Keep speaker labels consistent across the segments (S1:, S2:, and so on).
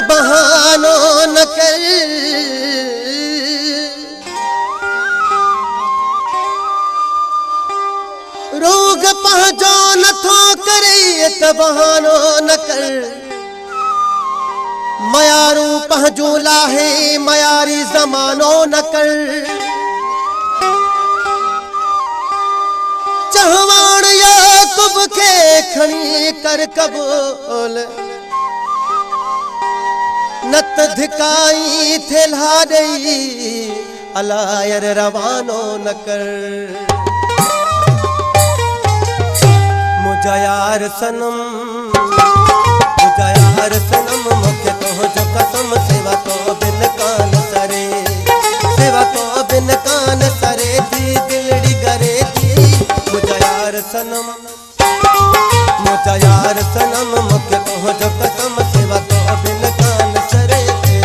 S1: बहानो न कर, रोग पहुंचो नथो करे त बहानो न कर। मयारू पहुंचो लाहे मयारी जमानो न कर। चहवाण याकूब के खणी कर कबूल, नत धिकाई थेला दई अलायर रवानो न कर। मुझा यार सनम, मुझा यार सनम, मुखे तो जो कसम, सेवा तो बिन कान सरे, सेवा तो बिन कान सरे थी दिलड़ी करे थी। मुझा यार सनम, मुझा यार सनम, मुखे तो जो कसम, सेवा तो बिन कान सरे थी।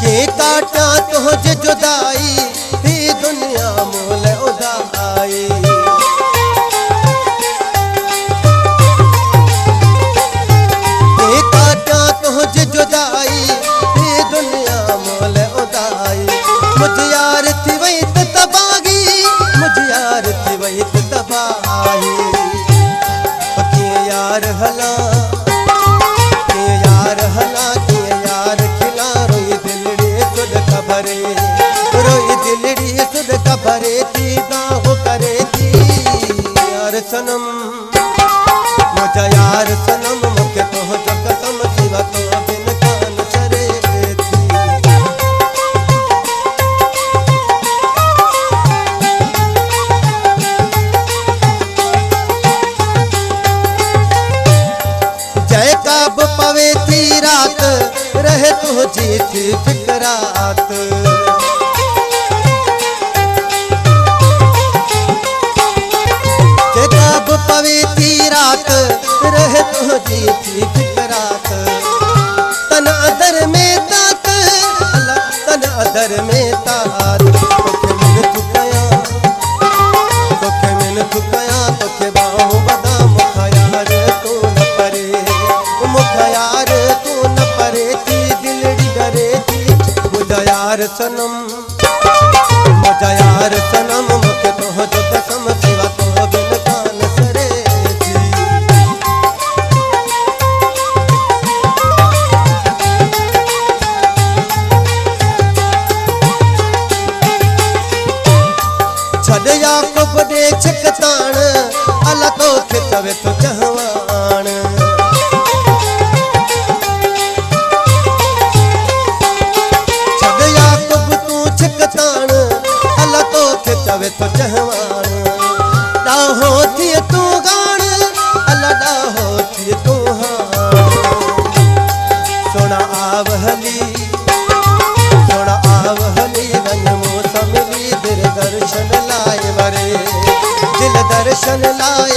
S1: के काटा तुझे जुदाई थी दुनिया मोल उदाई। के काटा तुझे जुदाई थी दुनिया मोल उदाई। मुझे यार थी वही तबाही, मुझे यार थी वही तबाही। के यार हला, के यार हला, के यार खिला, रोई दिलड़ी सुध खबरे, रोई दिलड़ी सुध खबरे थी बाहो करे थी। यार सनम, मुझा यार सनम, मुखे तो जो कसम, सिवा तो बिन कान सरे थी। जय काब पवे थी रात, रहे तुझी थी फिकरात। जय काब पवे थी रात, रहे तुझी थी फिकरात। तन अदर में तात, अल्लाह तन अदर में तात। तोखे मिन थुकया, तोखे मिन थुकया, तोखे बाहु बदा, मुखा यार तू न परे, मुखा यार तू न परे थी दिलड़ी करे थी। मुझा यार सनम, मुझा यार सनम, मुखे तो जो कसम, सिवा तो बिन कान सरे थी। छड़ याकूब दे छिकताण, अला तोखे चवे तो जहवान। छड़ याकूब तू छिकताण, अला तोखे चवे तो जहवान। डाहो थी तू गाण, अला डाहो थी तू हाण। सोना आव हली, सोना आव हली, रंग मौसम मिली, दिल दर्शन लाए वरे, दिल दर्शन लाए